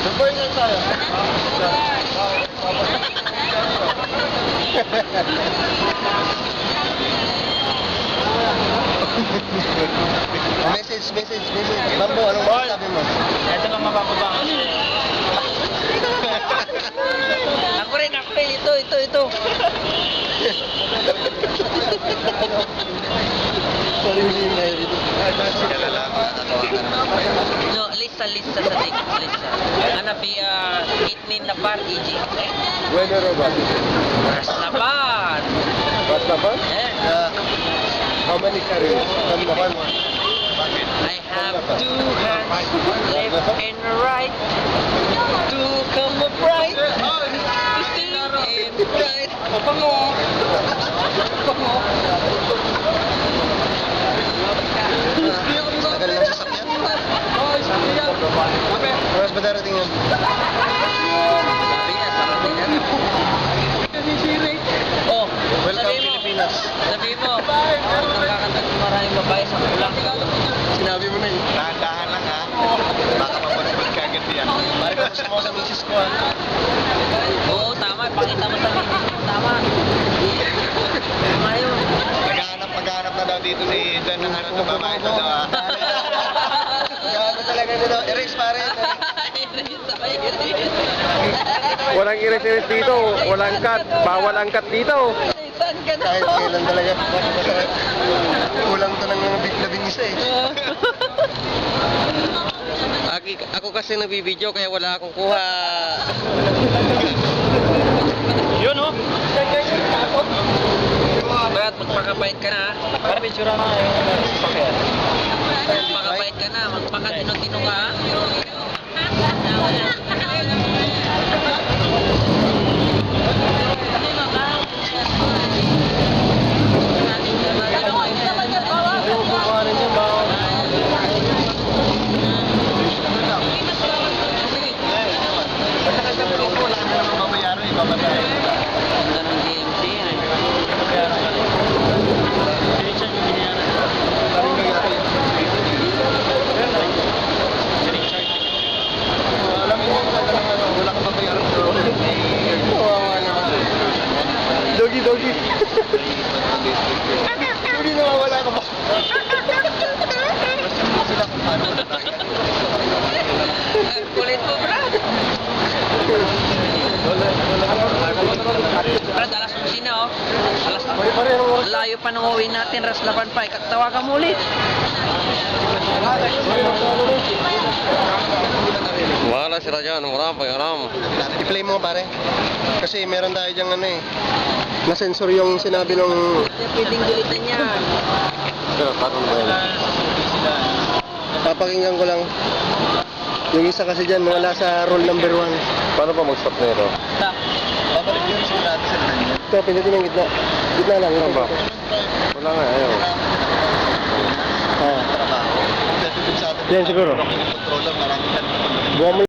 Report na tayo. Message. Bambo, anong sabi mo? Ito lang mapapabangan. Ako rin. Ito. Sarili na yun. No, lista sa ticket. Lista. Hanapia, itnin na par, EG. Whether or what? Raslapan. What naman? Yeah. How many careers? Ano naman? I have two hands, left and right, to come upright, to sing and right. Pango. Tagal lang sasakyan. Oras ba darating yan? Sabi niya, sarating na. Oh, Welcome Pilipinas. Sabi mo, nakakanta ng maraming babae sa kulang. Sinabi mo na yun. Dahan-dahan lang ha. Baka mapunod ka agad yan. Pare ka gusto mo sa misis ko ha. Oo, tama. Pakita mo sa misis mo. Tama. Tama yun. Maghanap na daw dito si Dan ng ano ng babae ito daw ha. Gago talaga na daw. Erase pare. Walang iris-iris dito, walang cut, bawal ang cut dito. Saan ka na? Kahit kailan talaga. Kulang to ng labing isa eh. Ako kasi nagbibideo kaya wala akong kuha. Yun o. Ba't magpakabait ka na? Para picture na magpakabait ka na, magpakatino-tino ka ha? Wala ka naman mabayaran, ibabayaran. Ganda ng GMC yan. Alam mo yung maganda ng ano, wala kang mabayaran sa road. Kawawa naman. Doggy. Doggy nawawala ka ba? Sila kung paano Ang kulit mo, Brad. Brad, alas 11 na, oh. Layo pa nang uwi natin, Raslapan pa. Tawagan mo ulit. Wala sila dyan, wala pag-aram. I-play mo pare. Kasi meron tayo dyang ano eh. Na-sensor yung sinabi nung... Pwedeng gulitan yan. Papakinggan ko lang. Yung isa kasi dyan, wala sa rule number 1. Paano pa mag-stop na ito? Stop. Babalik yun sigurado sa kanya. Ito, pindutin ng gitna. Gitna lang. Ano ba? Wala nga, ayaw. Ah. Trabaho. Dito sa atin. Yan siguro. Controller, marami ka. Buwan mo